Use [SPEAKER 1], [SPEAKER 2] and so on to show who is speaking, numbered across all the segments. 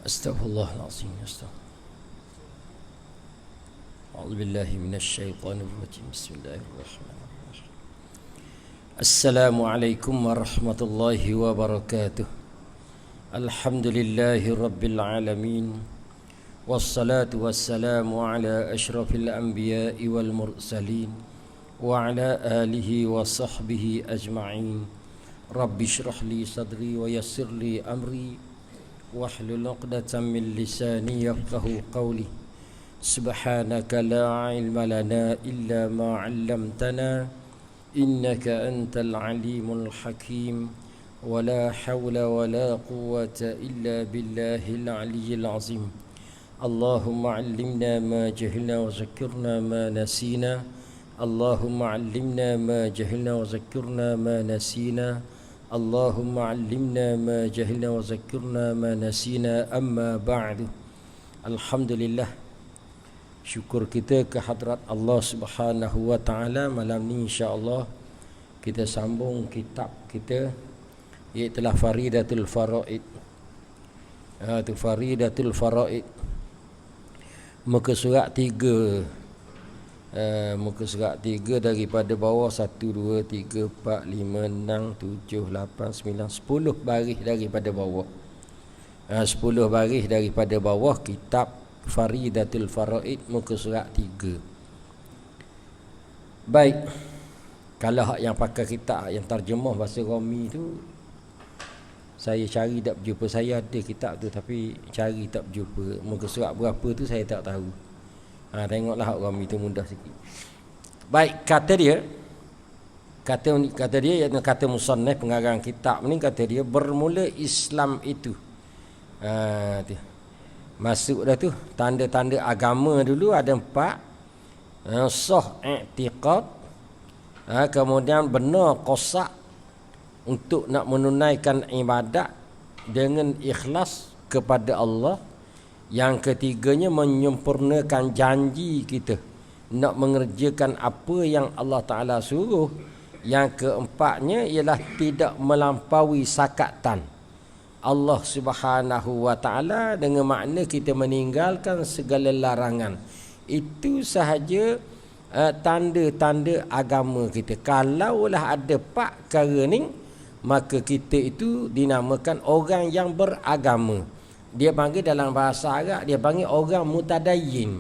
[SPEAKER 1] Astaghfirullahalazim. A'udzubillahi minasyaitonirrajim. Bismillahirrahmanirrahim. Assalamualaikum warahmatullahi wabarakatuh. Alhamdulillahi rabbil alamin. Wassalatu wassalamu ala asyrafil anbiya'i wal mursalin wa ala alihi wa sahbihi ajma'in. Rabbi shrah li sadri wa yassir li amri wahlul 'uqdatam min lisani yafqahu qawli. Subhanaka la ilma lana illa ma 'allamtana innaka antal alimul hakim. Wa la hawla wa la quwwata illa billahil aliyyil azim. Allahumma 'allimna ma jahilna wa zakkirna ma nasina. Allahumma 'allimna ma jahilna wa zakkirna ma nasina. Allahumma 'allimna ma jahilna wa zakkirna ma nasina. Amma ba'du. Alhamdulillah, syukur kita ke hadrat Allah Subhanahu wa taala. Malam ni insya-Allah kita sambung kitab kita, iaitu Faridatul Faraid. Faridatul Faraid, muka surat 3. Muka surat 3 daripada bawah 1, 2, 3, 4, 5, 6, 7, 8, 9, 10 baris daripada bawah. 10 baris daripada bawah kitab Faridatul Faraid, muka surat 3. Baik, kalau hak yang pakai kitab yang terjemah bahasa Romi tu, saya cari tak berjumpa. Saya ada kitab tu tapi cari tak berjumpa. Muka surat berapa tu saya tak tahu. Tengoklah hak Romi tu mudah sikit. Baik, kata dia iaitu kata musannaf pengarang kitab ni, kata dia bermula Islam itu. Masuk dah tu tanda-tanda agama dulu ada 4. Sah i'tiqad, kemudian benar qasak untuk nak menunaikan ibadat dengan ikhlas kepada Allah. Yang ketiganya menyempurnakan janji kita nak mengerjakan apa yang Allah Ta'ala suruh. Yang keempatnya ialah tidak melampaui sakatan Allah Subhanahu wa Ta'ala, dengan makna kita meninggalkan segala larangan. Itu sahaja tanda-tanda agama kita. Kalaulah ada 4 perkara ni, maka kita itu dinamakan orang yang beragama. Dia panggil dalam bahasa Arab, dia panggil orang mutadayyin.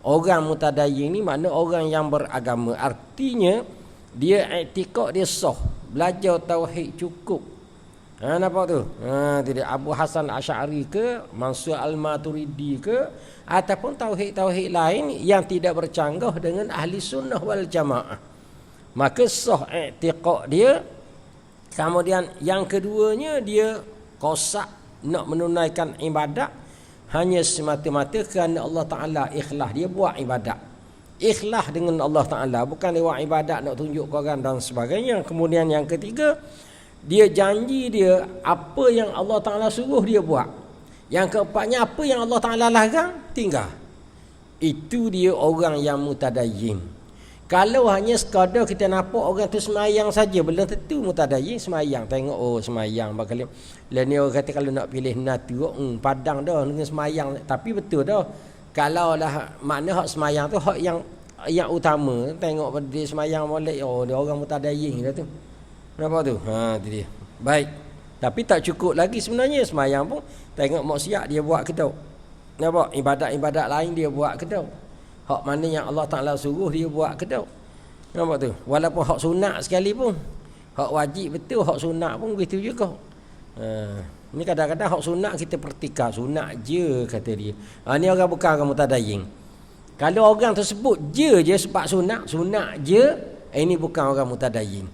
[SPEAKER 1] Orang mutadayyin ni makna orang yang beragama. Artinya dia i'tiqad dia sah, belajar tauhid cukup. Nampak tu? Itu dia Abu Hasan Asy'ari ke, Mansur Al-Maturidi ke, ataupun tauhid-tauhid lain yang tidak bercanggah dengan ahli sunnah wal jamaah. Maka sah i'tiqad dia. Kemudian yang keduanya, dia qasak nak menunaikan ibadat hanya semata-mata kerana Allah Ta'ala, ikhlas dia buat ibadat. Ikhlas dengan Allah Ta'ala, bukan lewat ibadat nak tunjuk ke orang dan sebagainya. Kemudian yang ketiga, dia janji dia apa yang Allah Ta'ala suruh dia buat. Yang keempatnya, apa yang Allah Ta'ala larang tinggal. Itu dia orang yang mutadayyin. Kalau hanya sekadar kita nampak orang tu semayang saja, belum tentu mutadayyin semayang. Tengok, oh semayang bakal. Lah ni orang kata kalau nak pilih natu, padang dah dengan semayang. Tapi betul dah, kalau lah makna hak semayang tu hak yang utama. Tengok pada dia semayang molek, oh dia orang mutadayyin dah tu. Nampak tu? Tu dia. Baik. Tapi tak cukup lagi sebenarnya semayang pun. Tengok maksiat dia buat ke tau. Nampak? Ibadat-ibadat lain dia buat ke tau. Hak mana yang Allah Ta'ala suruh dia buat ke tau. Nampak tu? Walaupun hak sunat sekali pun, hak wajib betul, hak sunat pun begitu juga. Ni kadang-kadang hak sunat kita pertikar, sunat je kata dia. Ni orang bukan orang mutadayyin. Kalau orang tersebut je sebab sunat je, ini bukan orang mutadayyin.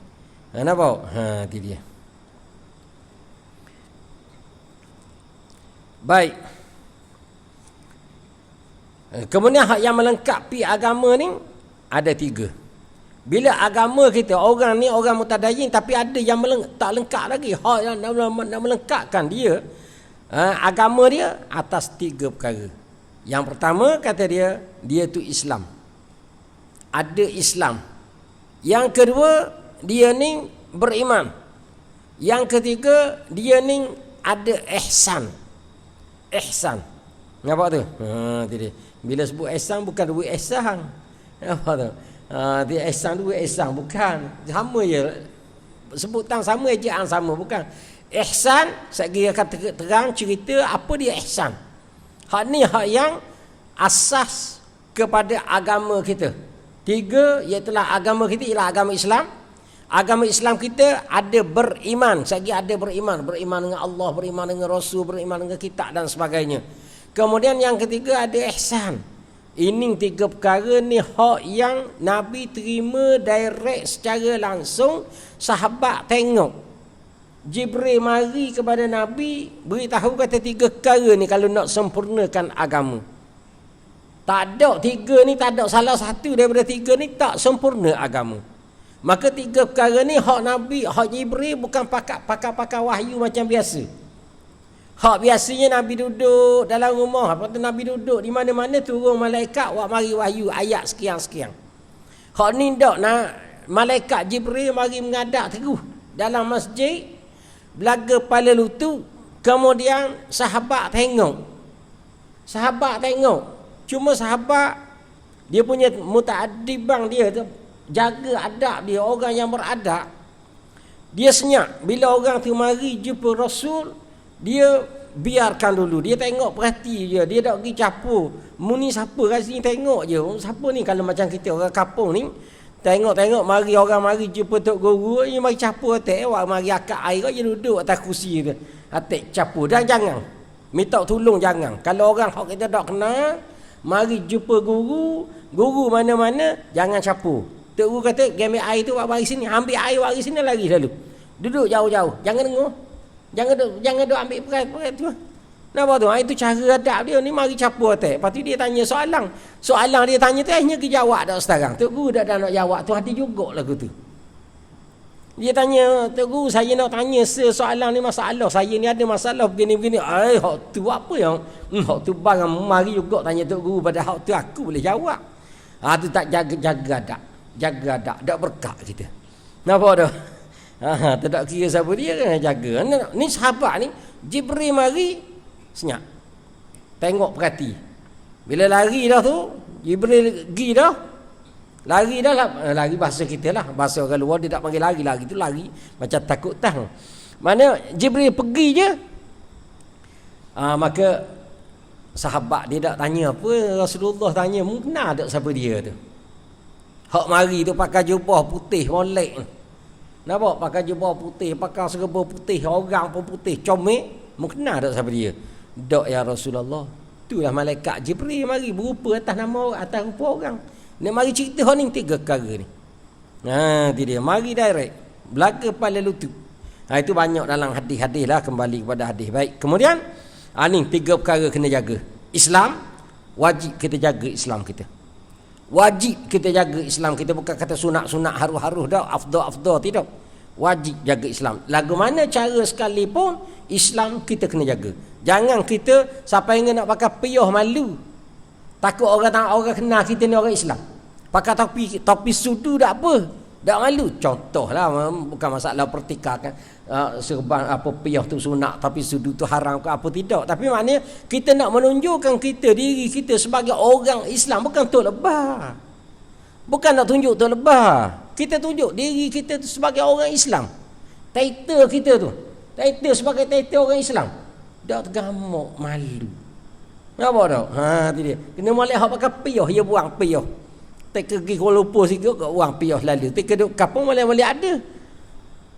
[SPEAKER 1] Nampak? Itu dia. Baik. Kemudian hak yang melengkapi agama ni ada 3. Bila agama kita, orang ni orang mutadayyin, tapi ada yang tak lengkap lagi. Hak yang nak melengkapkan dia, agama dia atas 3 perkara. Yang pertama kata dia tu Islam. Ada Islam. Yang kedua, dia ni beriman. Yang ketiga, dia ni ada ihsan. ihsan. Nampak tu? Tu dia. Bila sebut ihsan bukan duit ihsan. Nampak tu? Dia ihsan duit ihsan bukan. Sama je. Sebutan sama, ejaan sama, bukan. Ihsan, saya akan terang cerita apa dia ihsan. Hak ni hak yang asas kepada agama kita. 3 iaitu agama kita ialah agama Islam. Agama Islam kita ada beriman. Saya ada beriman dengan Allah, beriman dengan Rasul, beriman dengan kitab dan sebagainya. Kemudian yang ketiga ada ihsan. Ini 3 perkara ni hak yang Nabi terima direct secara langsung. Sahabat tengok, Jibril mari kepada Nabi beritahu kata 3 perkara ni kalau nak sempurnakan agama. Tak ada 3 ni, tak ada salah satu daripada 3 ni tak sempurna agama. Maka 3 perkara ni hak Nabi, hak Jibril bukan pakar wahyu macam biasa. Hak biasanya Nabi duduk dalam rumah, lepas tu Nabi duduk di mana-mana turun malaikat buat mari wahyu ayat sekian-sekian. Hak ni tak nak malaikat Jibril mari mengadap terus dalam masjid, belaga kepala lutut, kemudian sahabat tengok. Cuma sahabat dia punya muta'addibang dia tu, jaga adab dia, orang yang beradab. Dia senyap bila orang tu mari jumpa Rasul, dia biarkan dulu, dia tengok perhati je, dia tak pergi capur. Mu ni siapa kat sini, tengok je. Siapa ni? Kalau macam kita orang kampung ni, tengok mari orang mari jumpa tok guru, dia mari capur atas, mari akak air, dia duduk atas kursi tu, atas capur. Dan jangan minta tolong, jangan. Kalau orang hak kita tak kenal, mari jumpa guru mana-mana, jangan capur. Tok guru kata, "Ambil air tu mari sini." Ambil air mari sini lagi lalu. Duduk jauh-jauh, jangan dengar. Jangan duk ambil perai tu. Nampak tu? Itu cara adab dia ni, mari capur atas. Lepas tu dia tanya soalan. Soalan dia tanya tu hanya kejawab dak sekarang. Tok guru dak nak jawab tu hati juga lagu tu. Dia tanya, "Tok guru, saya nak tanya soalan ni, masalah saya ni ada masalah begini-begini." Hak tu apa yang? Hak tu barang mari juga tanya tok guru, pada hak tu aku boleh jawab. Tu tak jaga adab. Jaga adab, dak berkah kita. Nampak dah? Tak kira siapa dia kan jaga. Ni sahabat ni, Jibril mari senyap, tengok perhati. Bila lari dah tu, Jibril pergi dah, lari dah lah. Lari bahasa kita lah, bahasa orang luar dia tak panggil lari tu lari macam takut tang. Mana Jibril pergi je, maka sahabat dia tak tanya apa. Rasulullah tanya, "Kenal tak siapa dia tu?" Hak mari tu pakai jubah putih molek. Nampak? Pakai jubah putih, pakai serba putih, orang pun putih, comel. Mungkin tak siapa dia? Dok ya Rasulullah. Itulah malaikat Jibril mari berupa atas nama, atas rupa orang. Dia mari cerita ni 3 perkara ni. Itu dia. Mari direct. Belaga kepala lutut. Itu banyak dalam hadis-hadis lah, kembali kepada hadis. Baik. Kemudian, ni 3 perkara kena jaga. Islam, wajib kita jaga Islam kita. Wajib kita jaga Islam kita, bukan kata sunat-sunat haru-haru dah, afdal tidak. Wajib jaga Islam. Lagu mana cara sekalipun, Islam kita kena jaga. Jangan kita sampai nak pakai piyah malu. Takut orang kenal kita ni orang Islam. Pakai topi sudu tak apa, tak malu. Contohlah, bukan masalah pertikaian serban apa piyah tu sunat tapi sudu tu haram ke apa, tidak. Tapi maknanya kita nak menunjukkan diri kita sebagai orang Islam, bukan tok lebah. Bukan nak tunjuk tok lebah. Kita tunjuk diri kita tu sebagai orang Islam. Title kita tu, title sebagai title orang Islam. Tak tergamuk, malu. Nampak tak? Tu dia. Kena molek hak pakai piyah, dia buang piyah. Tak pergi Kuala Lumpur sikit kau buang piyah lalu. Tak duk kapung molek ada.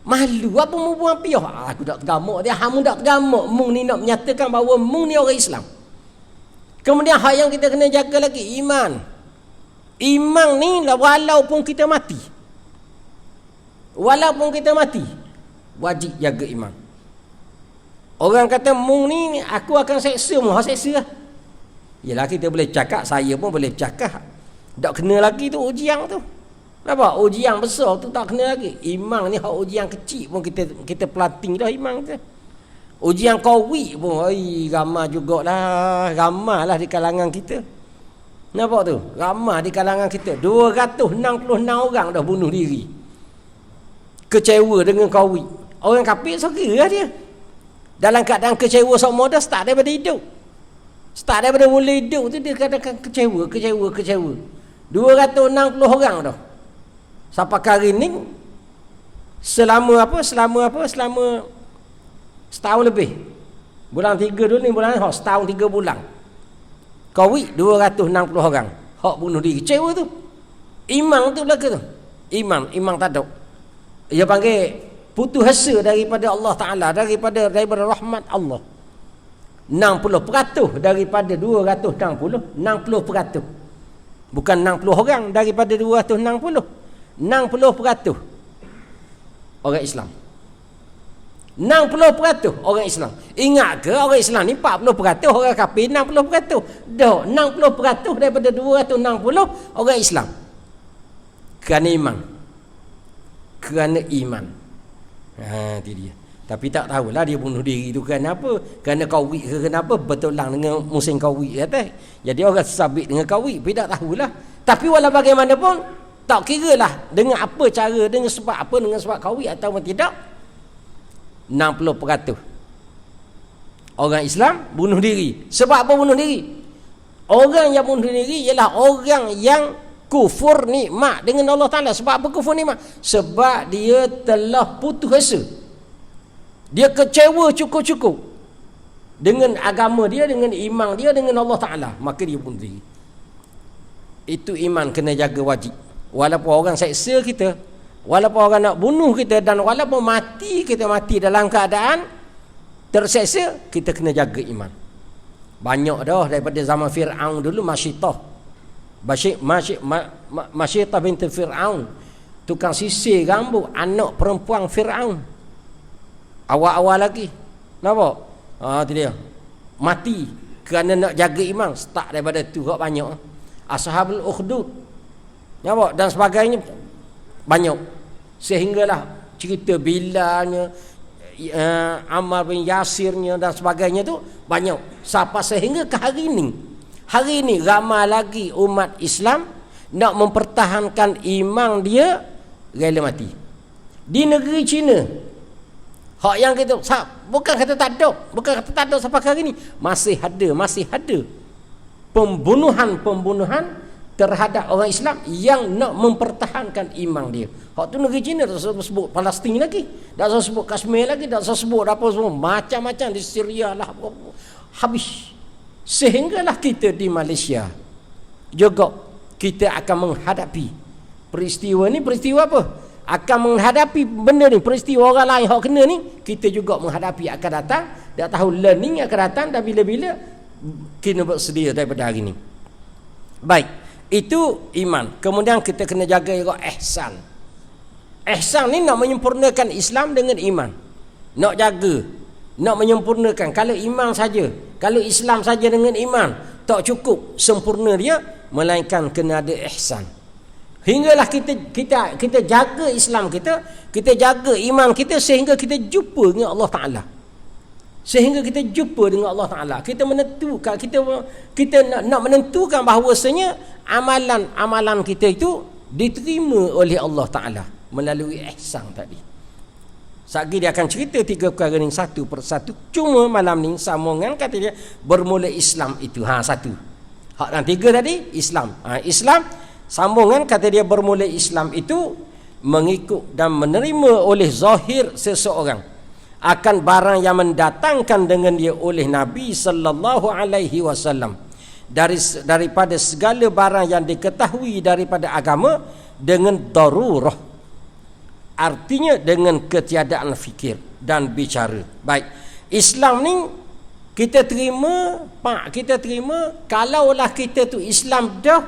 [SPEAKER 1] Malu apa mu buang piyah? Aku tak tergamuk dia. Hamu tak tergamuk. Mung ni nak menyatakan bahawa mung ni orang Islam. Kemudian hal yang kita kena jaga lagi, iman. Iman ni lah, walaupun kita mati. Wajib jaga iman. Orang kata mung ni aku akan seksa mu, seksa lah. Yalah kita boleh cakap, saya pun boleh cakap. Tak kena lagi tu ujian tu. Nampak? Ujian besar tu tak kena lagi. Imam ni hak ujian kecil pun kita pelanting dah imam kita. Ujian qawi pun ramai jugalah, ramailah di kalangan kita. Nampak tu? Ramai di kalangan kita. 266 orang dah bunuh diri. Kecewa dengan qawi. Orang kafir so kira dia. Dalam keadaan kecewa semua dah start daripada hidup. Start daripada mula hidup tu dia kadang-kadang kecewa. 260 orang dah. Sampai hari ni selama setahun lebih. Bulan 3 dulu ni bulan setahun 3 bulan. Covid 260 orang hak bunuh diri. Kecewa tu. Imam tu belaka tu. Imam tak ada. Dia panggil putus asa daripada Allah Taala, daripada rahmat Allah. 60% daripada 260, 60%. Bukan 60 orang daripada 260. 60% orang Islam. 60% orang Islam. Ingat ke orang Islam ni 40% orang kafir, 60%. Dah 60% daripada 260 orang Islam. Kerana iman. Itu dia. Tapi tak tahulah dia bunuh diri tu kerana apa? Kerana Covid ke kenapa? Bertulang dengan musim Covid kata. Jadi orang sabit dengan Covid, tapi tak tahulah. Tapi walau bagaimanapun tak kiralah dengan apa cara, dengan sebab apa, dengan sebab Covid atau tidak. 60% orang Islam bunuh diri. Sebab apa bunuh diri? Orang yang bunuh diri ialah orang yang kufur nikmat dengan Allah Ta'ala. Sebab apa kufur nikmat? Sebab dia telah putus asa. Dia kecewa cukup-cukup dengan agama dia, dengan iman dia, dengan Allah Ta'ala. Maka dia bunuh diri. Itu iman kena jaga wajib. Walaupun orang seksa kita, walaupun orang nak bunuh kita, dan walaupun kita mati dalam keadaan terseksa, kita kena jaga iman. Banyak dah daripada zaman Fir'aun dulu, Masyitah binti Fir'aun, tukang sisir rambut, anak perempuan Fir'aun. Awal-awal lagi. Nampak? Itu dia. Mati kerana nak jaga iman. Start daripada tu banyak. Ashabul Ukhdud. Nampak? Dan sebagainya banyak. Sehinggalah cerita Bilalnya, Ammar bin Yasirnya dan sebagainya tu banyak. Sampai sehingga ke hari ini. Hari ini ramai lagi umat Islam nak mempertahankan iman dia rela mati. Di negeri China, hak yang kita bukan kata tak ada sampai hari ini, masih ada pembunuhan terhadap orang Islam yang nak mempertahankan iman dia. Hak tu negeri China, tak usah sebut Palestin lagi, tak usah sebut Kashmir lagi, tak usah sebut apa semua, macam-macam di Syria lah, habis. Sehinggalah kita di Malaysia juga kita akan menghadapi peristiwa ni. Peristiwa apa? Akan menghadapi benda ni, peristiwa orang lain hak kena ni, kita juga menghadapi akan datang. Tak tahu learning akan datang dan bila-bila kena bersedia daripada hari ni. Baik, itu iman. Kemudian kita kena jaga juga ihsan. Ihsan ni nak menyempurnakan Islam dengan iman. Nak jaga, nak menyempurnakan. Kalau iman saja, kalau Islam saja dengan iman tak cukup sempurna dia, melainkan kena ada ihsan. Hinggalah kita jaga Islam kita jaga iman kita sehingga kita jumpa dengan Allah Taala. Sehingga kita jumpa dengan Allah Taala. Kita menentukan, kita nak menentukan bahawasanya amalan kita itu diterima oleh Allah Taala melalui ihsan tadi. Satgi dia akan cerita 3 perkara ni satu persatu. Cuma malam ni sambungan kata dia bermula Islam itu. Satu. Hak yang 3 tadi Islam. Islam sambungan kata dia bermula Islam itu mengikut dan menerima oleh zahir seseorang akan barang yang mendatangkan dengan dia oleh Nabi sallallahu alaihi wasallam daripada segala barang yang diketahui daripada agama dengan darurah, artinya dengan ketiadaan fikir dan bicara. Baik, Islam ni kita terima kalaulah kita tu Islam dah,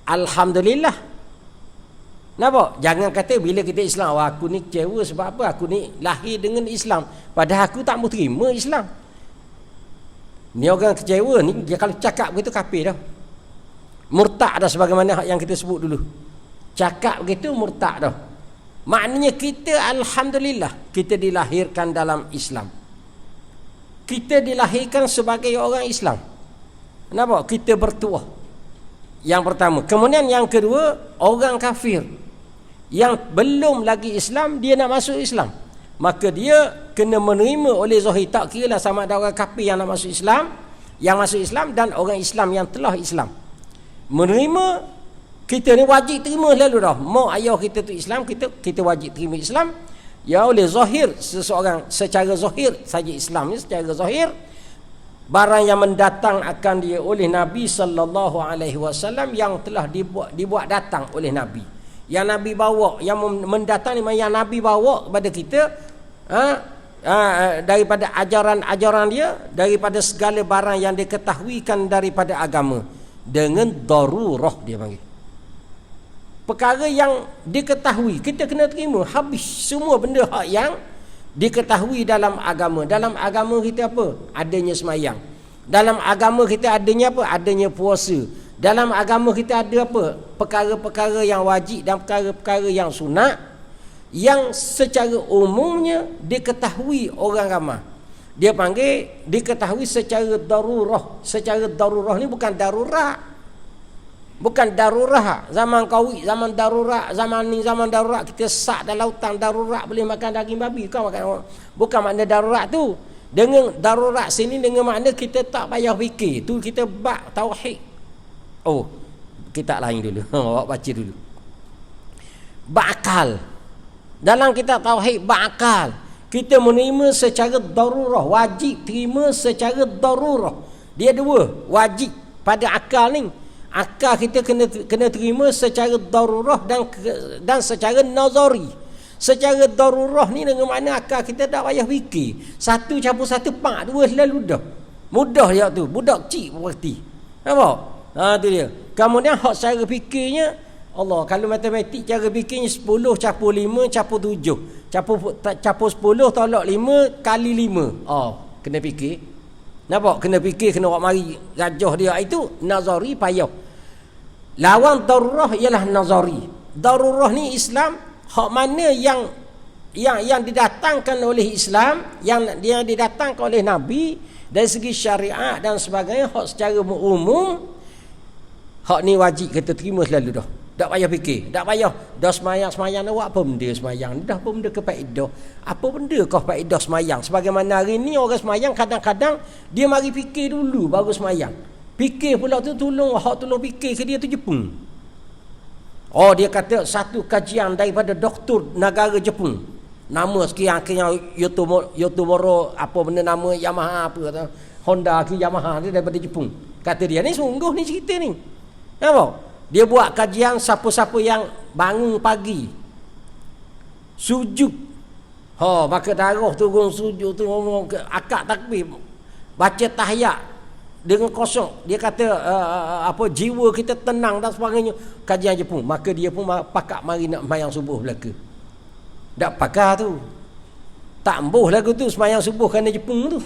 [SPEAKER 1] alhamdulillah. Nampak? Jangan kata bila kita Islam, aku ni kecewa sebab apa? Aku ni lahir dengan Islam, padahal aku tak mau terima Islam. Ni orang kecewa ni, dia kalau cakap begitu kafir dah. Murtad dah, sebagaimana yang kita sebut dulu. Cakap begitu murtad dah. Maknanya kita alhamdulillah kita dilahirkan dalam Islam. Kita dilahirkan sebagai orang Islam. Nampak? Kita bertuah. Yang pertama. Kemudian yang kedua, orang kafir yang belum lagi Islam, dia nak masuk Islam, maka dia kena menerima oleh zahir. Tak kira lah sama ada orang kafir yang nak masuk Islam yang masuk Islam dan orang Islam yang telah Islam. Menerima, kita ni wajib terima lalu dah. Mak ayah kita tu Islam, kita wajib terima Islam. Ya, oleh zahir seseorang secara zahir saja Islam ni secara zahir. Barang yang mendatang akan dia oleh Nabi sallallahu alaihi wasallam yang telah dibuat datang oleh Nabi. Yang Nabi bawa, yang mendatang ni yang Nabi bawa kepada kita, daripada ajaran-ajaran dia, daripada segala barang yang diketahuikan daripada agama dengan darurah dia panggil. Perkara yang diketahui kita kena terima, habis semua benda hak yang diketahui dalam agama. Dalam agama kita apa? Adanya semayang. Dalam agama kita adanya apa? Adanya puasa. Dalam agama kita ada apa? Perkara-perkara yang wajib dan perkara-perkara yang sunat yang secara umumnya diketahui orang ramai. Dia panggil diketahui secara darurah. Secara darurah ni bukan darurat. Bukan darurat zaman kawi, zaman darurat, zaman ni zaman darurat kita sak dalam lautan darurat boleh makan daging babi. Bukan makna darurat tu. Dengan darurat sini dengan makna kita tak payah fikir. Tu kita bab tauhid. Oh, kita lain dulu. Awak baca dulu. Bakal. Dalam kitab tauhid bakal. Kita menerima secara darurah, wajib terima secara darurah. Dia dua, wajib pada akal ni. Akal kita kena terima secara darurah dan secara nazari. Secara darurah ni dengan makna akal kita tak payah fikir. Satu campur satu pak dua selalu dah. Mudah je tu. Budak kecil pun berarti. Nampak? Tu dia. Kemudian hak secara fikirnya Allah, kalau matematik cara fikirnya 10 capur 5 capur 7. Capur 10 tolak 5 kali 5. Kena fikir. Nampak? Kena fikir, kena buat mari rajah dia itu nazari payah. Lawan darurah ialah nazari. Darurah ni Islam hak mana yang didatangkan oleh Islam, yang didatangkan oleh Nabi dari segi syariat dan sebagainya, hak secara umum hak ni wajib kita terima selalu dah. Tak payah fikir, tak payah dah semayang nak buat apa benda semayang ni, dah apa benda ke faedah, apa benda kau faedah semayang. Sebagaimana hari ni orang semayang kadang-kadang dia mari fikir dulu baru semayang. Fikir pula tu tolong fikir ke dia tu Jepun. Dia kata satu kajian daripada doktor negara Jepun. Nama sekian Yotomoro apa benda nama Yamaha apa kata. Honda ke Yamaha dia daripada Jepun. Kata dia ni sungguh ni cerita ni. Nampak? Dia buat kajian siapa-siapa yang bangun pagi sujud. Maka darah turun sujud tu akad takbir. Baca tahiyat dengan kosong. Dia kata jiwa kita tenang dan sebagainya. Kajian Jepun. Maka dia pun pakak mari nak semayang subuh belaka. Tak pakar tu. Tak embuh lagu tu semayang subuh kerana Jepun tu.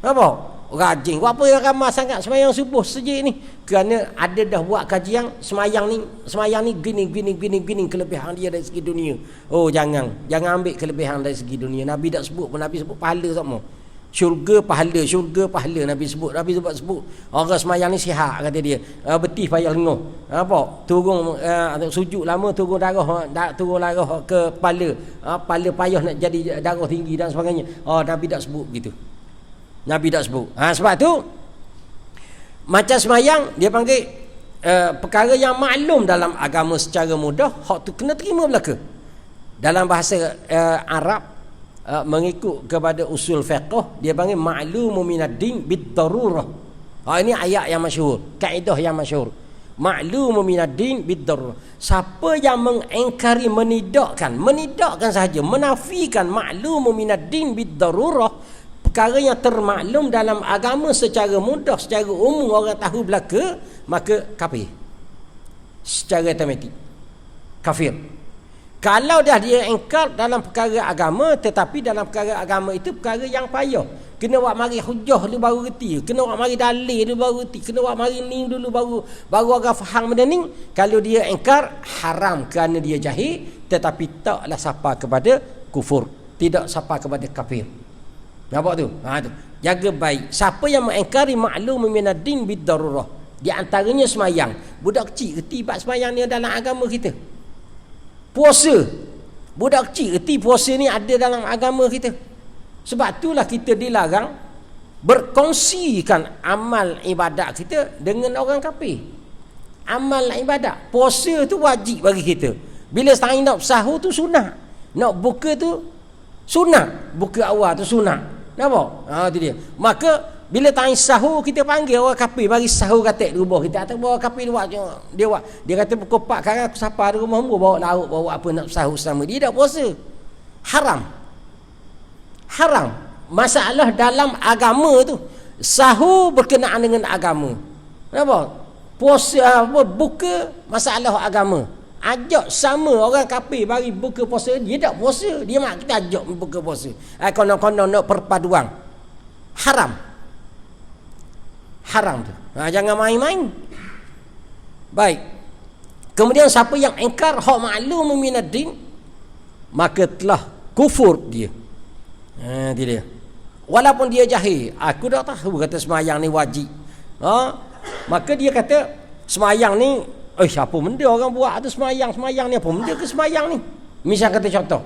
[SPEAKER 1] Apa? Rajin. Apa yang ramai sangat semayang subuh sejak ni? Kerana ada dah buat kajian semayang ni gini kelebihan dia dari segi dunia. Jangan ambil kelebihan dari segi dunia. Nabi tak sebut pun, Nabi sebut pahala sama. Syurga pahala Nabi sebut. Orang semayang ni sihat kata dia. Betih payah lenguh. Apa? Turun sujud lama turun darah ke kepala. Kepala payah nak jadi darah tinggi dan sebagainya. Nabi tak sebut begitu. Nabi tak sebut. Sebab tu macam semayang dia panggil perkara yang maklum dalam agama secara mudah, hak tu kena terima belaka. Dalam bahasa Arab mengikut kepada usul fiqh dia panggil ma'lumu minad-din bid-darurah. Ini ayat yang masyhur, kaedah yang masyhur. Ma'lumu minad-din bid-darurah. Siapa yang mengingkari menidakkan sahaja, menafikan ma'lumu minad-din bid-darurah, perkara yang termaklum dalam agama secara mudah, secara umum orang tahu belaka, maka kafir. Secara automatik kafir. Kalau dah dia ingkar dalam perkara agama, tetapi dalam perkara agama itu perkara yang payah. Kena buat mari hujah dulu baru reti, kena buat mari dalil dulu baru reti, kena buat mari ni dulu baru orang faham benda ni. Kalau dia ingkar, haram kerana dia jahil, tetapi taklah sapa kepada kufur, tidak sapa kepada kafir. Nampak tu? Tu. Jaga baik. Siapa yang mengingkari maklum minad-din bid-darurah, di antaranya semayang. Budak kecil reti bab semayang ni dalam agama kita. Puasa. Budak kecil reti puasa ni ada dalam agama kita. Sebab itulah kita dilarang berkongsikan amal ibadat kita dengan orang kafir. Amal ibadat, puasa tu wajib bagi kita. Bila setengah nak sahur tu sunat, nak buka tu sunat, buka awal tu sunat. Nampak? Tu dia. Maka bila time sahur kita panggil orang kafir bagi sahur katik di rumah kita. Atau orang kafir dia kata pukul 4 kan aku sapa di rumah hamba bawa lauk bawa apa nak sahur sama dia dah puasa. Haram. Masalah dalam agama tu sahur berkenaan dengan agama. Nampak? Puasa buka masalah agama. Ajak sama orang kafir bagi buka puasa, dia tak puasa, dia mak kita ajak buka puasa. Konon-konon nak perpaduan. Haram tu. Jangan main-main. Baik. Kemudian siapa yang ingkar hak maklum minaddin, maka telah kufur dia. Dia. Walaupun dia jahil, aku dah tahu kata sembahyang ni wajib. Maka dia kata sembahyang ni siapa benda orang buat tu sembahyang ni apa benda ke sembahyang ni? Misal kata contoh.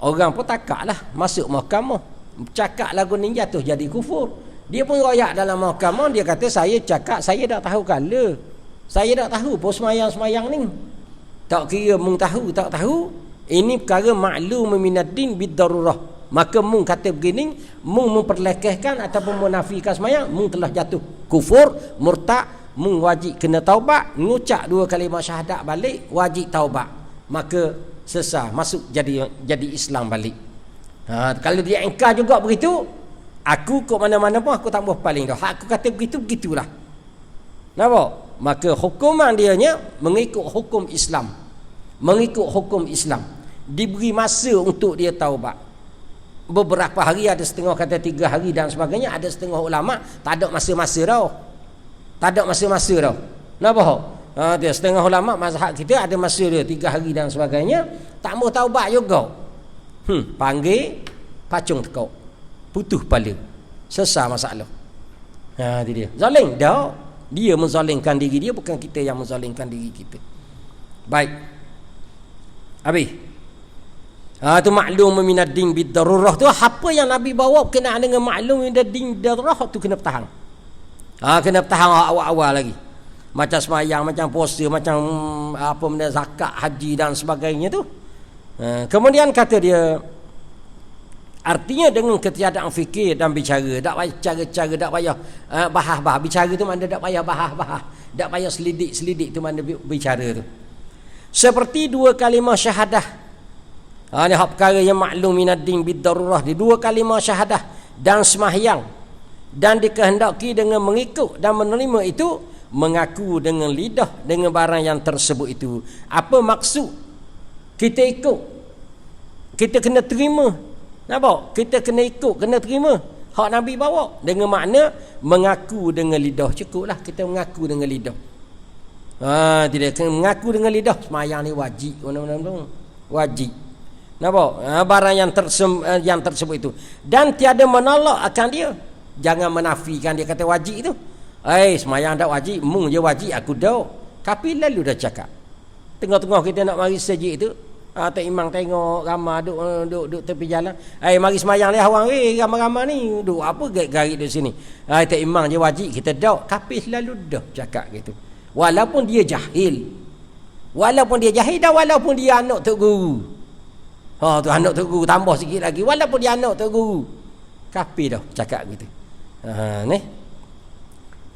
[SPEAKER 1] Orang pun takaklah masuk mahkamah, cakap lagu ni jatuh jadi kufur. Dia pun royak dalam mahkamah, dia kata saya cakap saya dah tahu kala. Saya dah tahu pun sembahyang ni. Tak kira mung tahu tak tahu, ini perkara maklum minaddin bidarurah. Maka mung kata begini, mung memperlekehkan ataupun menafikan sembahyang, mung telah jatuh kufur, murtad, mung wajib kena taubat, ngucap 2 kalimah syahadat balik, wajib taubat. Maka sesah masuk jadi Islam balik. Kalau dia ingkar juga begitu, aku kok mana-mana pun aku tak mau paling dah. Aku kata begitu begitulah. Nampak? Maka hukuman dianya mengikut hukum Islam. Diberi masa untuk dia taubat. Beberapa hari, ada setengah kata 3 hari dan sebagainya, ada setengah ulama tak ada masa-masa dah. Nampak? Dia setengah ulama mazhab kita ada masa dia 3 hari dan sebagainya, tak mau taubat juga. Panggil pacung tekuk, putus kepala, selesai masalah. Itu dia. Zalim dah. Dia menzalimkan diri dia, bukan kita yang menzalimkan diri kita. Baik. Habis. Tu maklum minaddin bidarurah tu, apa yang Nabi bawa berkenaan dengan maklum minaddin bidarurah tu kena bertahan. Kena bertahan awal-awal lagi. Macam sembahyang, macam puasa, macam apa benda zakat, haji dan sebagainya tu. Kemudian kata dia, artinya dengan ketiadaan fikir dan bicara, tak payah cara-cara, tak payah bahas-bahas. Bicara tu mana tak payah bahas-bahas, tak payah selidik tu mana bicara tu. Seperti 2 kalimah syahadah. Ni hak perkara yang maklum minaddin bidarurah, di 2 kalimah syahadah dan sembahyang, dan dikehendaki dengan mengikut dan menerima itu, mengaku dengan lidah dengan barang yang tersebut itu. Apa maksud kita ikut? Kita kena terima. Nampak? Kita kena ikut, kena terima hak Nabi bawa dengan makna mengaku dengan lidah. Cukuplah kita mengaku dengan lidah. Tidak kena mengaku dengan lidah sembahyang ni wajib, wajib. Nampak? Barang yang tersebut itu, dan tiada menolak akan dia. Jangan menafikan dia kata wajib itu. Sembahyang tak wajib, mung je wajib, aku dah. Tapi lalu dah cakap. Tengah-tengah kita nak mari sejid itu, tak imam tengok ramai duk tepi jalan. Mari sembahyang ni awang ramai-ramai ni duk apa garik di sini. Tak imam je wajib, kita dah. Tapi lalu dah cakap gitu. Walaupun dia jahil. Dan walaupun dia anak tok guru. Tu anak tok guru, tambah sikit lagi, walaupun dia anak tok guru. Kafir dah cakap gitu. Ni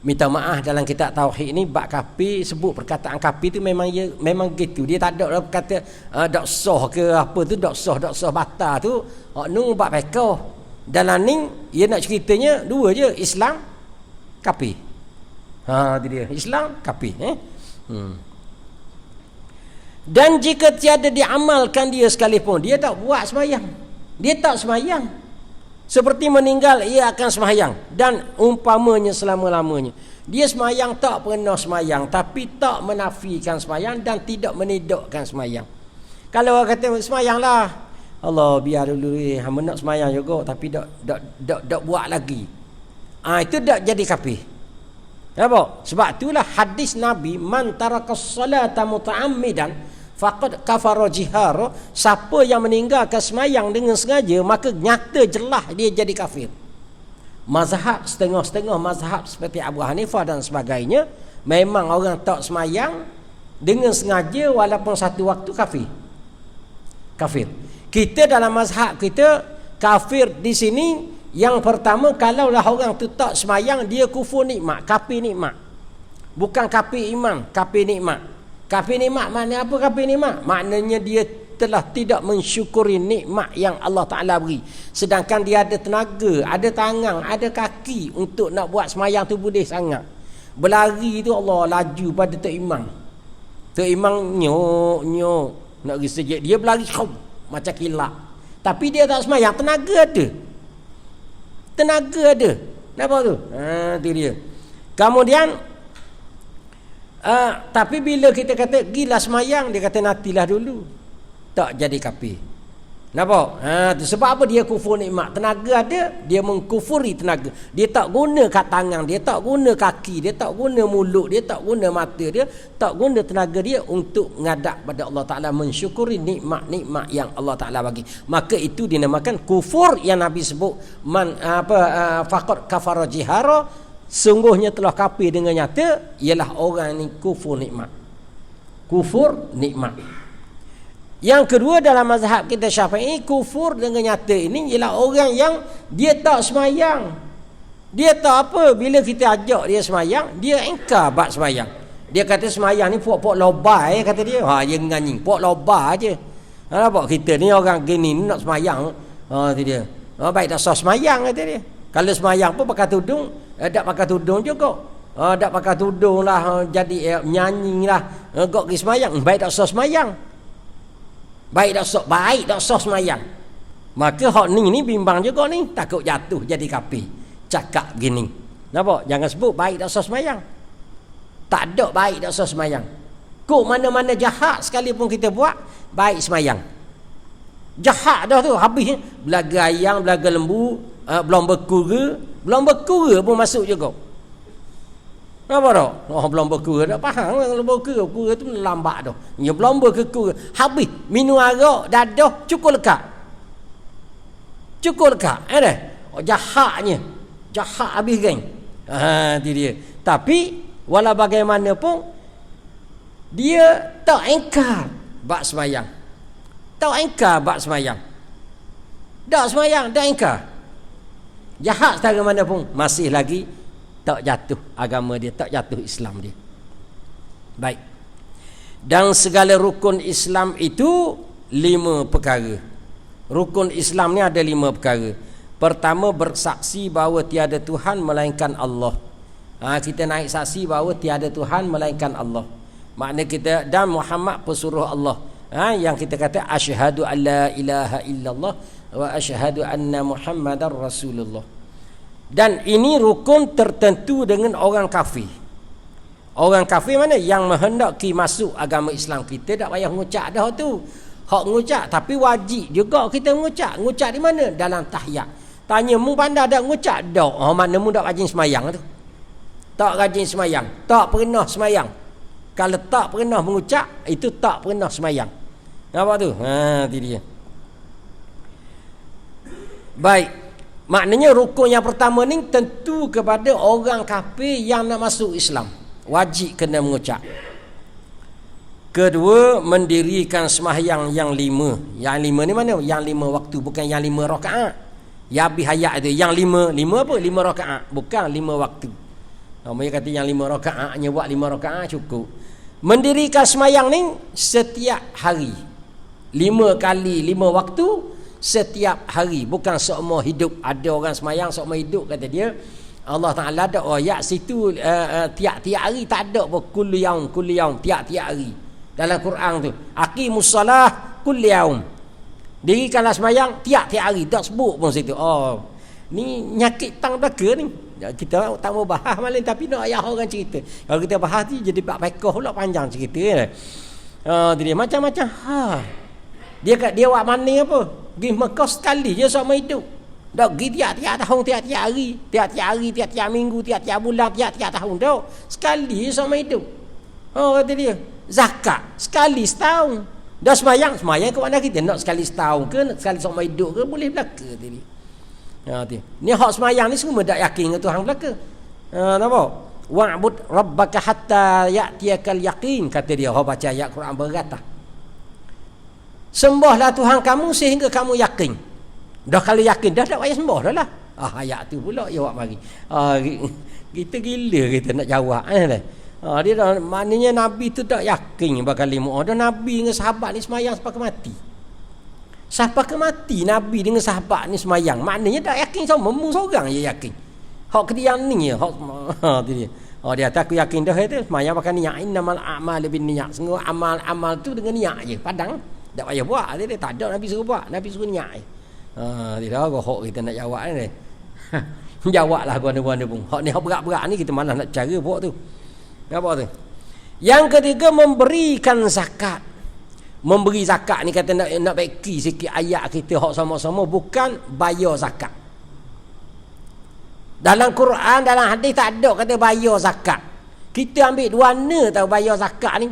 [SPEAKER 1] minta maaf dalam kitab tauhid ni bab kafir, sebut perkataan kafir tu memang gitu. Dia tak ada kata dak sah ke apa tu, dak sah batal tu. Nu bab fiqh. Dalam ni dia nak ceritanya 2 je, Islam, kafir. Itu dia, Islam, kafir. Dan jika tiada diamalkan dia sekalipun, dia tak buat sembahyang. Dia tak sembahyang. Seperti meninggal, ia akan sembahyang. Dan umpamanya selama-lamanya. Dia sembahyang tak pernah sembahyang, tapi tak menafikan sembahyang dan tidak menidakkan sembahyang. Kalau orang kata sembahyanglah, Allah biar dulu hamba nak sembahyang juga, tapi tak buat lagi. Itu tak jadi kafir. Nampak? Sebab itulah hadis Nabi, man tarakas salata muta'ammidan faqad kafara jihara. Siapa yang meninggalkan sembahyang dengan sengaja, maka nyata jelas dia jadi kafir. Mazhab setengah-setengah mazhab seperti Abu Hanifah dan sebagainya, memang orang tak semayang dengan sengaja walaupun satu waktu kafir. Kita dalam mazhab kita, kafir di sini yang pertama, kalaulah orang tu tak semayang, dia kufur nikmat, kafir nikmat. Bukan kafir iman, kafir nikmat. Kafir nikmat maknanya apa? Kafir nikmat maknanya dia telah tidak mensyukuri nikmat yang Allah Ta'ala beri. Sedangkan dia ada tenaga, ada tangan, ada kaki untuk nak buat semayang tu boleh sangat. Berlari tu Allah laju pada Tok Imam. Tok Imam nyok nak pergi sejid, dia berlari macam kilat. Tapi dia tak semayang, tenaga ada. Nampak tu? Tu dia. Kemudian tapi bila kita kata gila semayang, dia kata nantilah dulu, tak jadi kafir. Nampak? Sebab apa dia kufur nikmat? Tenaga ada, dia mengkufuri tenaga. Dia tak guna kat tangan, dia tak guna kaki, dia tak guna mulut, dia tak guna mata, dia tak guna tenaga dia untuk menghadap pada Allah Ta'ala, mensyukuri nikmat-nikmat yang Allah Ta'ala bagi. Maka itu dinamakan kufur yang Nabi sebut faqad kafara jihara, sungguhnya telah kafir dengan nyata, ialah orang ni kufur nikmat. Yang kedua dalam mazhab kita Syafi'i, kufur dengan nyata ini ialah orang yang dia tak semayang. Dia tak apa, bila kita ajak dia semayang, dia engkar bab semayang. Dia kata semayang ni pok-pok lobai, kata dia. Dia nganying, pok lobai aje. Nampak kita ni orang gini ni nak semayang. Tu dia. Baik tak sah semayang, kata dia. Kalau semayang pun pakai tudung, tak pakai tudung juga. Tak pakai tudung lah, jadi nyanyi lah. Kok pergi semayang, baik tak sah semayang. Baik tak sah semayang. Maka hak ni bimbang juga ni, takut jatuh jadi kafir. Cakap begini. Nampak? Jangan sebut baik tak sah semayang. Tak ada baik tak sah semayang. Kok mana-mana jahat sekalipun kita buat, baik semayang. Jahat dah tu, habis. Belaga ayam, belaga lembu, belum berkura pun masuk juga. Apa tak? Belum berkura tak faham. Belum berkura tu lambat dah. Ya belum berkura. Habis minum arak dadah cukup lekat. Jahatnya. Jahat habis geng. Itu dia. Tapi walau bagaimanapun dia tak engkar bab semayang. Tak semayang, tak engkar. Jahat setara mana pun masih lagi tak jatuh agama dia, tak jatuh Islam dia. Baik. Dan segala rukun Islam itu 5 perkara. Rukun Islam ni ada 5 perkara. Pertama, bersaksi bahawa tiada Tuhan melainkan Allah. Kita naik saksi bahawa tiada Tuhan melainkan Allah. Makna kita, dan Muhammad pesuruh Allah. Yang kita kata asyhadu alla ilaha illallah wa asyhadu anna Muhammadar Rasulullah. Dan ini rukun tertentu dengan orang kafir. Orang kafir mana? Yang menghendaki masuk agama Islam. Kita tak payah mengucap dah tu. Hak mengucap, tapi wajib juga kita mengucap. Mengucap di mana? Dalam tahiyat. Tanya, mu pandai tak mengucap? Tak. Mana mu tak rajin semayang tu? Tak rajin semayang. Tak pernah semayang. Kalau tak pernah mengucap, itu tak pernah semayang. Nampak tu? Itu dia. Baik. Maknanya rukun yang pertama ni tentu kepada orang kafir yang nak masuk Islam. Wajib kena mengucap. Kedua, mendirikan sembahyang yang 5. Yang 5 ni mana? Yang 5 waktu, bukan yang 5 rakaat. Ya habis hayat tu. Yang 5 apa? 5 rakaat, bukan 5 waktu. Mereka kata yang 5 rakaat, hanya buat 5 rakaat cukup. Mendirikan sembahyang ni setiap hari. 5 kali 5 waktu setiap hari, bukan seumur hidup. Ada orang semayang seumur hidup, kata dia. Allah Ta'ala ada ayat situ tiap-tiap hari, tak ada pun kullu yaum tiap-tiap hari dalam Quran tu. Aqimus salah kullu yaum, dirikanlah semayang tiap-tiap hari, tak sebut pun situ. Ni nyakit tang belaka ni. Kita tak mau bahas malam, tapi nak ayah orang cerita. Kalau kita bahas ni jadi bab fiqh pula panjang cerita kan. Dia macam-macam. Dia buat mana apa? Pergi Mekah sekali je seumur hidup. Tak pergi tiap-tiap tahun, tiap-tiap hari, tiap-tiap minggu, tiap-tiap bulan, tiap-tiap tahun. Tak. Sekali je seumur hidup. Kata dia. Zakat sekali setahun. Dah semayang ke mana kita? Nak sekali setahun ke, nak sekali seumur hidup ke, boleh belaka tadi. Ni hak semayang ni semua tak yakin dengan Tuhan belaka. Nampak? Wa'bud rabbaka hatta ya'tiyakal yaqin, kata dia. Hak baca ayat Quran berat dah. Sembahlah Tuhan kamu sehingga kamu yakin. Dah kalau yakin dah tak payah sembah dah lah. Ayat tu pula dia awak mari. Kita gila kita nak jawab dia dah, maknanya Nabi tu tak yakin bakal lima. Dah Nabi dengan sahabat ni semayang sampai ke mati. Sampai ke mati Nabi dengan sahabat ni semayang. Maknanya tak yakin sama, mung seorang je yakin. Hak kedian ni hak tu dia. Dia kata aku yakin dah itu semayang pakai niat, innamal a'malu binniyat. Semua amal tu dengan niat je, padang. Tak payah buat dia tak ada Nabi suruh buat, Nabi suruh niat je. Dia dah hak kita nak jawab ni. Jawablah guna-guna pun. Hak ni hak berat-berat ni kita malas nak cara buat tu. Apa tu? Yang ketiga, memberikan zakat. Memberi zakat ni kata nak baiki sikit ayat kita hak sama-sama, bukan bayar zakat. Dalam Quran, dalam hadis tak ada kata bayar zakat. Kita ambil duana tahu bayar zakat ni.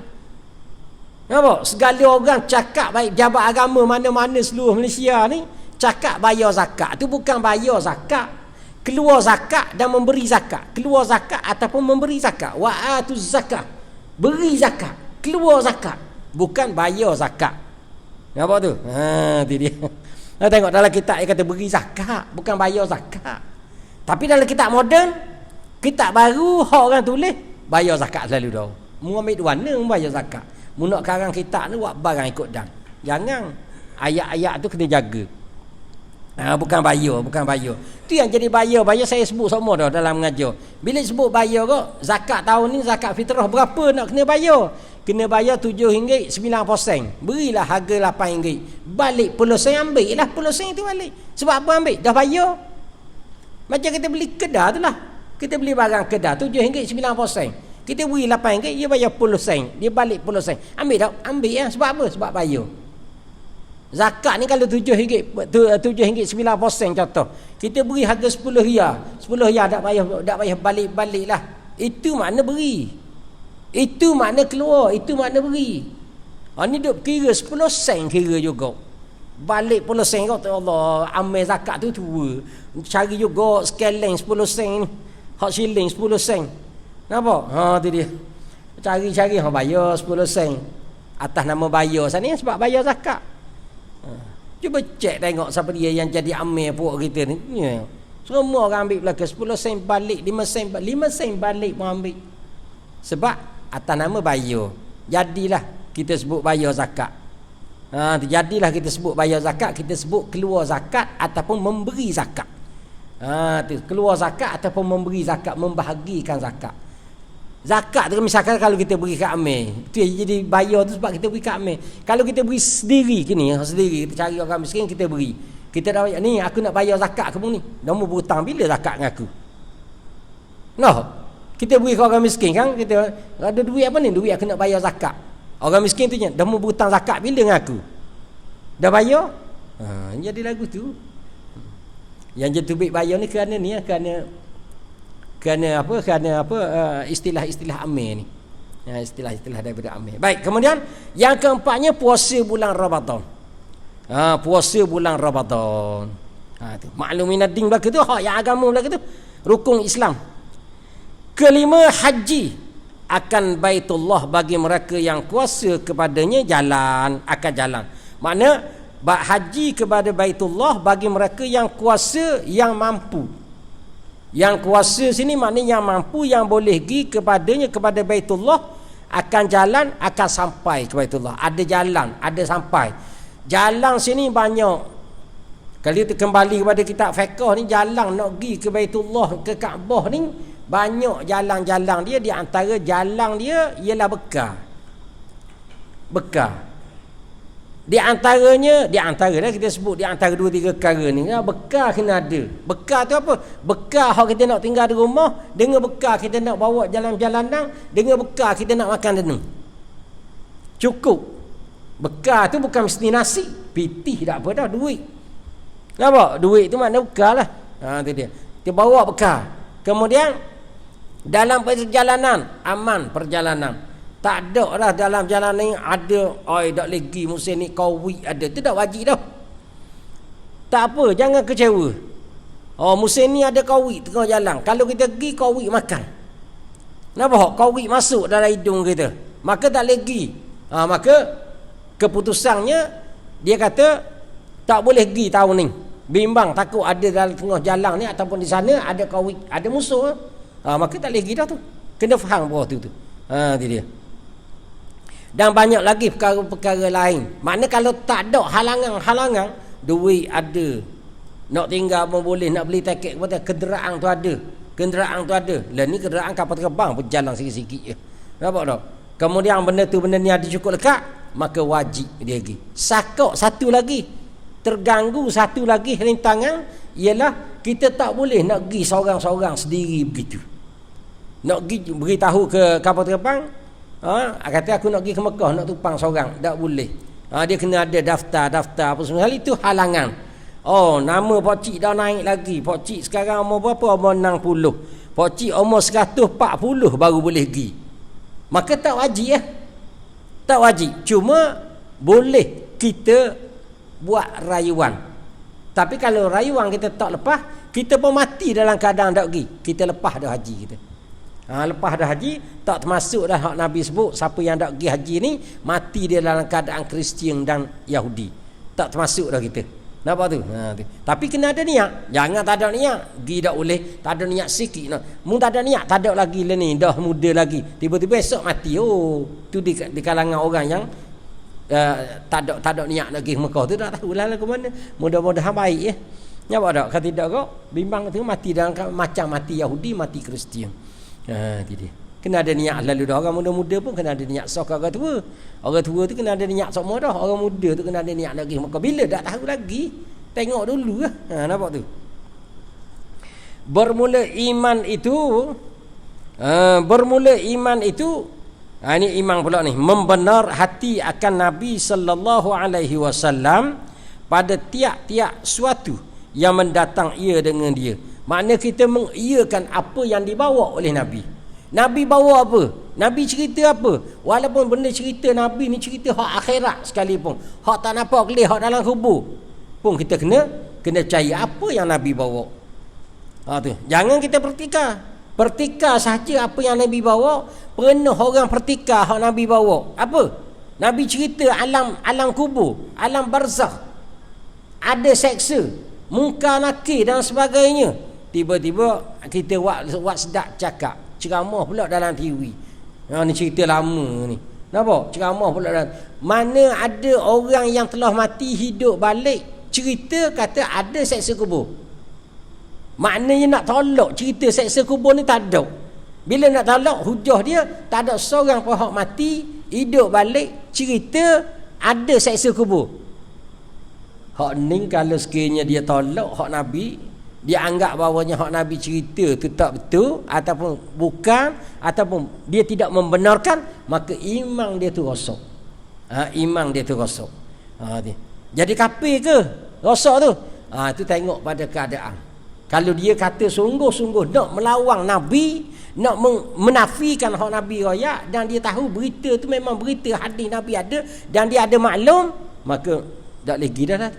[SPEAKER 1] Nampak? Segala orang cakap baik jabat agama mana-mana seluruh Malaysia ni cakap bayar zakat. Tu bukan bayar zakat. Keluar zakat dan memberi zakat. Keluar zakat ataupun memberi zakat. Wa atuz zakat. Beri zakat. Keluar zakat. Bukan bayar zakat. Nampak tu? Tu dia. Tengok dalam kitab dia kata beri zakat, bukan bayar zakat. Tapi dalam kitab moden, kitab baru hak orang tulis bayar zakat selalu dah. Mu ambil duana bayar zakat. Mu nak karang kitab ni buat barang ikut dan. Jangan ayat-ayat tu kena jaga. Bukan bayar. Tu yang jadi bayar saya sebut semua dah dalam mengajar. Bila sebut bayar kok, zakat tahun ni zakat fitrah berapa nak kena bayar? Kena bayar RM7.9. Berilah harga RM8. Balik RM10 ambil lah RM10 tu balik. Sebab apa ambil? Dah bayar. Macam kita beli kedah tu lah. Kita beli barang kedah RM7.9. Kita beri RM8, dia bayar RM10. Dia balik RM10. Ambil tak? Ambil lah. Sebab apa? Sebab bayar. Zakat ni kalau RM7.9 contoh. Kita beri harga RM10. RM10 tak payah balik lah. Itu makna beri. Itu makna keluar. Itu makna beri. Ni duk kira 10 sen kira juga. Balik 10 sen kau Allah, amal zakat tu tua. Cari juga sekalian 10 sen. Hak shilling 10 sen. Nampak? Tu dia. Cari-cari bayar 10 sen. Atas nama bayar sana sebab bayar zakat. Cuba cek tengok siapa dia yang jadi amir puak kita ni. Semua orang ambil belaka 10 sen balik, 5 sen balik pun ambil. Sebab atas nama bayar. Jadilah kita sebut bayar zakat. Jadilah kita sebut bayar zakat, kita sebut keluar zakat ataupun memberi zakat. Keluar zakat ataupun memberi zakat, membahagikan zakat. Zakat tu misalkan kalau kita beri kat amir, tu jadi bayar tu sebab kita beri kat amir. Kalau kita beri sendiri sendiri kita cari orang miskin kita beri. Kita dah ni aku nak bayar zakat kamu ni. Nombor berhutang bila zakat dengan aku? Kita beri ke orang miskin kan, kita ada duit apa ni? Duit aku nak bayar zakat. Orang miskin tu dah mau berhutang zakat bila dengan aku? Dah bayar? Jadi lagu tu. Yang jadi tubik bayar ni kerana istilah-istilah amir ni. Istilah-istilah daripada amir. Baik, kemudian yang keempatnya puasa bulan Ramadan. Puasa bulan Ramadan. Maklumin ad-din belaka tu, hak yang agama belaka tu, rukun Islam. Kelima, haji akan Baitullah bagi mereka yang kuasa kepadanya akan jalan. Makna haji kepada Baitullah bagi mereka yang kuasa, yang mampu. Yang kuasa sini maknanya yang mampu, yang boleh pergi kepadanya, kepada Baitullah, akan jalan, akan sampai ke Baitullah. Ada jalan, ada sampai. Jalan sini banyak. Kalau kita kembali kepada kitab fiqh ni, jalan nak pergi ke Baitullah, ke Kaabah ni banyak jalan-jalan dia. Di antara jalan dia ialah bekar. Di antara kita sebut di antara 2-3 perkara ni, bekar kena ada. Bekar tu apa? Bekar hak kita nak tinggal di rumah, dengan bekar kita nak bawa jalan-jalanan, dengan bekar kita nak makan denung. Cukup. Bekar tu bukan mesti nasi, pitih tak apa dah, duit. Nampak? Duit tu makna bekar lah. Tu dia. Kita bawa bekar. Kemudian dalam perjalanan, aman perjalanan. Tak ada lah dalam jalan ni ada tak lagi musim ni Covid ada. Tu tak wajib dah. Tak apa, jangan kecewa. Oh, musim ni ada kawik tengah jalan. Kalau kita pergi, kawik makan. Nampak? Kawik masuk dalam hidung kita. Maka tak boleh pergi. Maka keputusannya, dia kata tak boleh pergi tahun ni. Bimbang takut ada dalam tengah jalan ni ataupun di sana ada kawik, ada musuh. Maka tak boleh pergi dah tu. Kena faham bawah tu. Itu dia. Dan banyak lagi perkara-perkara lain. Makna kalau tak ada halangan-halangan, duit ada, nak tinggal pun boleh, nak beli tiket kepada kenderaan tu ada. Kenderaan tu ada. Lah ni kenderaan kapal terbang berjalan sikit-sikit je. Nampak tak? Kemudian benda ni ada cukup lekat, maka wajib dia pergi. Sakok satu lagi, terganggu satu lagi rintangan, ialah kita tak boleh nak pergi seorang-seorang sendiri begitu. Nak pergi beritahu ke kapal terbang, kata aku nak pergi ke Mekah, nak tumpang seorang, tak boleh. Dia kena ada daftar apa semua. Hal itu halangan. Nama pokcik dah naik lagi. Pokcik sekarang umur berapa? Umur 60. Pokcik umur 140 baru boleh pergi. Maka tak wajib ya. Tak wajib. Cuma boleh kita buat rayuan. Tapi kalau rayuan kita tak lepas, kita pun mati dalam keadaan tak pergi. Kita lepas dah haji kita. Lepas dah haji, tak termasuk dah hak Nabi sebut, siapa yang tak pergi haji ni mati dia dalam keadaan Kristian dan Yahudi. Tak termasuk dah kita. Nampak tu? Tapi kena ada niat. Jangan tak ada niat, pergi tak boleh, tak ada niat sikit. Mu tak ada niat, tak ada lagi lah ni, dah muda lagi. Tiba-tiba esok mati. Tu di kalangan orang yang tak ada niat nak pergi Mekah tu, tak tahulah ke mana. Mudah-mudahan baik ya. Nampak tak? Kalau tidak kau bimbang tu mati dalam macam mati Yahudi, mati Kristian. Itu dia. Kena ada niat lalu dah. Orang muda-muda pun kena ada niat sok orang tua. Orang tua tu kena ada niat semua dah. Orang muda tu kena ada niat lagi. Maka bila tak tahu lagi, tengok dulu lah. Nampak tu. Bermula iman itu ini iman pula ni, membenar hati akan Nabi sallallahu alaihi wasallam pada tiap-tiap suatu yang mendatang ia dengan dia. Makna kita mengiyakan apa yang dibawa oleh Nabi. Nabi bawa apa? Nabi cerita apa? Walaupun benda cerita Nabi ni cerita hak akhirat sekalipun, hak tak nampak kelih, hak dalam kubur pun kita kena percaya apa yang Nabi bawa. Tu. Jangan kita pertikar saja apa yang Nabi bawa. Pernah orang pertikar hak Nabi bawa. Apa? Nabi cerita alam kubur, alam barzakh, ada seksa, munkar nakir dan sebagainya. Tiba-tiba kita buat sedap cakap, ceramah pula dalam TV. Ni cerita lama ni. Nampak? Ceramah pula dalam. Mana ada orang yang telah mati hidup balik cerita kata ada seksa kubur. Maknanya nak tolak cerita seksa kubur ni tak ada. Bila nak tolak hujah dia, tak ada seorang pun hak mati hidup balik cerita ada seksa kubur. Hak ni kalau sekiranya dia tolak hak Nabi, dia anggap bahawanya hak Nabi cerita tu tak betul ataupun bukan, ataupun dia tidak membenarkan, maka iman dia tu rosak. Iman dia tu rosak. Jadi kafir ke rosak tu? Itu tengok pada keadaan. Kalau dia kata sungguh-sungguh nak melawang Nabi, nak menafikan hak Nabi raya, dan dia tahu berita tu memang berita hadis Nabi ada dan dia ada maklum, maka tak boleh pergi dah.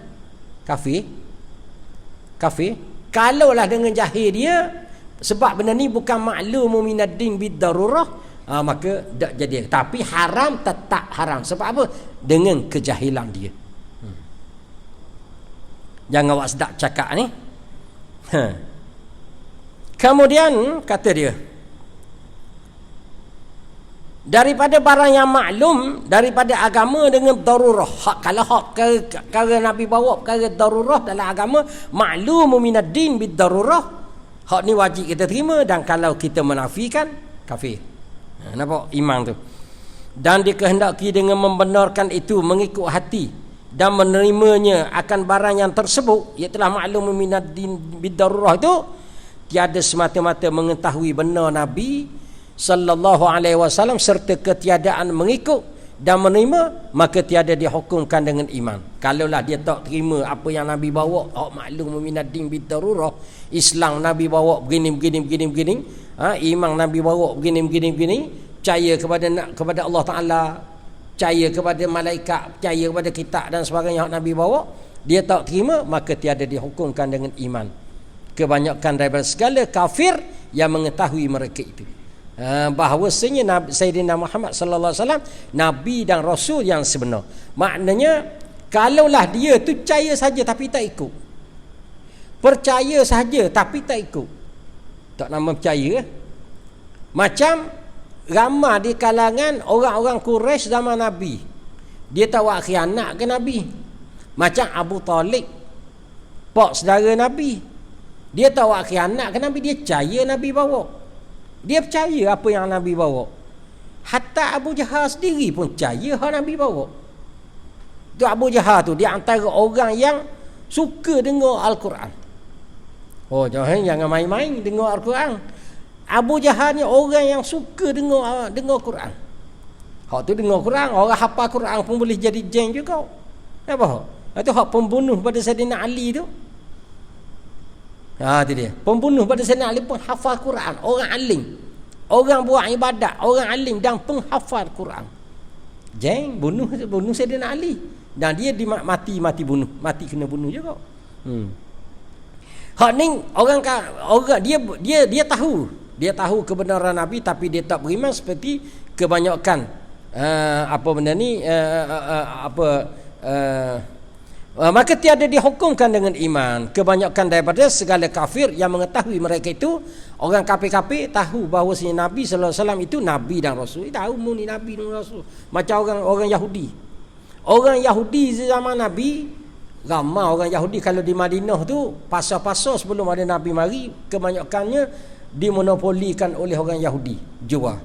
[SPEAKER 1] Kafir. Kalaulah dengan jahil dia, sebab benda ni bukan maklum minad din bid darurah, maka tak jadi. Tapi haram, tetap haram. Sebab apa? Dengan kejahilan dia. Jangan awak sedap cakap ni. Kemudian kata dia, daripada barang yang maklum daripada agama dengan darurah. Kalau perkara Nabi bawa perkara darurah dalam agama, maklum minad din bid darurah, hak ni wajib kita terima. Dan kalau kita menafikan, kafir. Nampak iman tu. Dan dikehendaki dengan membenarkan itu, mengikut hati dan menerimanya akan barang yang tersebut, iaitu maklum minad din bid darurah itu, tiada semata-mata mengetahui benar Nabi sallallahu alaihi wasallam serta ketiadaan mengikut dan menerima, maka tiada dihukumkan dengan iman. Kalaulah dia tak terima apa yang Nabi bawa, maklum minad din bid darurah, Islam Nabi bawa begini, iman Nabi bawa begini, percaya kepada Allah Taala, percaya kepada malaikat, percaya kepada kitab dan sebagainya yang Nabi bawa, dia tak terima, maka tiada dihukumkan dengan iman. kebanyakan daripada segala kafir yang mengetahui mereka itu bahawasanya Sayyidina Muhammad sallallahu alaihi wasallam nabi dan rasul yang sebenar. Maknanya kalaulah dia tu percaya saja tapi tak ikut, percaya saja tapi tak ikut, tak nama percaya. Macam ramai di kalangan orang-orang Quraisy zaman Nabi, dia tak buat khianat ke Nabi. Macam Abu Talib, pak saudara Nabi, dia tak buat khianat ke Nabi, dia percaya Nabi bawa, dia percaya apa yang Nabi bawa. Hatta Abu Jahal sendiri pun percaya hak Nabi bawa. Tu Abu Jahal tu dia antara orang yang suka dengar Al-Quran. Oh, jangan main-main dengar Al-Quran. Abu Jahal ni orang yang suka dengar Quran. Hak tu dengar Quran, orang hafal Quran pun boleh jadi jeng juga. Apa? Itu hak pembunuh pada Sayyidina Ali tu. Tu dia. Pembunuh pada Sayyidina Ali pun hafal Quran, orang alim. Orang buat ibadat, orang alim dan penghafal Quran. Jeng bunuh Sayyidina Ali. Dan dia mati bunuh, mati kena bunuh juga. Hak ni orang dia tahu kebenaran Nabi tapi dia tak beriman seperti kebanyakan maka tiada dihukumkan dengan iman kebanyakan daripada segala kafir yang mengetahui mereka itu. Orang kafir-kafir tahu bahawa Nabi sallallahu alaihi wasallam itu nabi dan rasul. Tahu ni nabi dan rasul. Macam orang Yahudi. Orang Yahudi zaman Nabi, ramai orang Yahudi kalau di Madinah tu pasar-pasar sebelum ada Nabi mari kebanyakannya dimonopolikan oleh orang Yahudi, jual.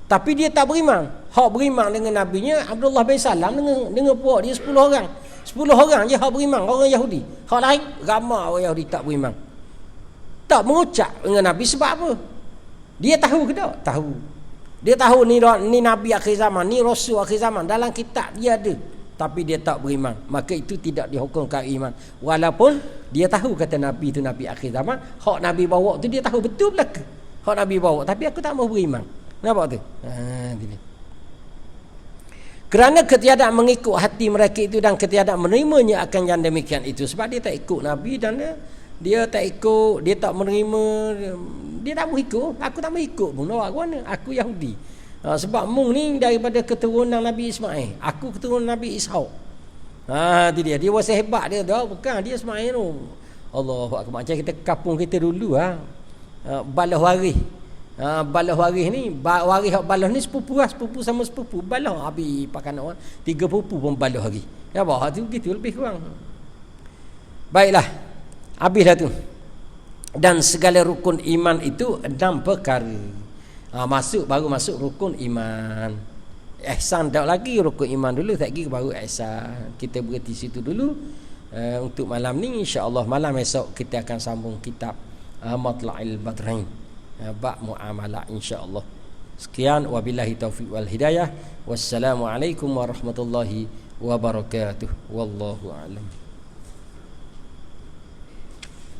[SPEAKER 1] Tapi dia tak beriman. Hak beriman dengan nabinya Abdullah bin Salam dengan puak dia 10 orang. 10 orang je hak beriman, orang Yahudi. Hak lain ramai orang Yahudi tak beriman. Tak mengucap dengan Nabi sebab apa? Dia tahu ke tak? Tahu. Dia tahu ni nabi akhir zaman, ni rasul akhir zaman, dalam kitab dia ada. Tapi dia tak beriman, maka itu tidak dihukumkan iman. Walaupun dia tahu kata Nabi itu Nabi akhir zaman, hak Nabi bawa tu dia tahu betul belaka hak Nabi bawa, tapi aku tak mau beriman. Nampak tu? Dia. Kerana ketiadaan mengikut hati mereka itu dan ketiadaan menerimanya akan yang demikian itu. Sebab dia tak ikut Nabi dan dia tak ikut, dia tak menerima, dia tak mau ikut. Aku tak mau ikut pun, awak mana? Aku Yahudi. Sebab mung ni daripada keturunan Nabi Ismail, aku keturunan Nabi Ishaq. Itu dia. Dia wasai hebat dia dah, bukan dia Ismail tu. Allahu akbar. Macam kita kampung kita dulu balah waris. Balah waris ni, waris hak balah ni sepupu sama sepupu. Balah habis pakan orang 3 pupu pun balah hari. Ya bah tu gitu lebih kurang. Baiklah. Habislah tu. Dan segala rukun iman itu 6 perkara. Baru masuk rukun iman. Ihsan tak lagi, rukun iman dulu, tak lagi baru ihsan. Kita berhenti situ dulu untuk malam ni. InsyaAllah malam esok kita akan sambung kitab Matla'il Badrain, bab muamalah, insyaAllah. Sekian, wabillahi taufiq wal hidayah. Wassalamualaikum warahmatullahi wabarakatuh. Wallahu a'lam.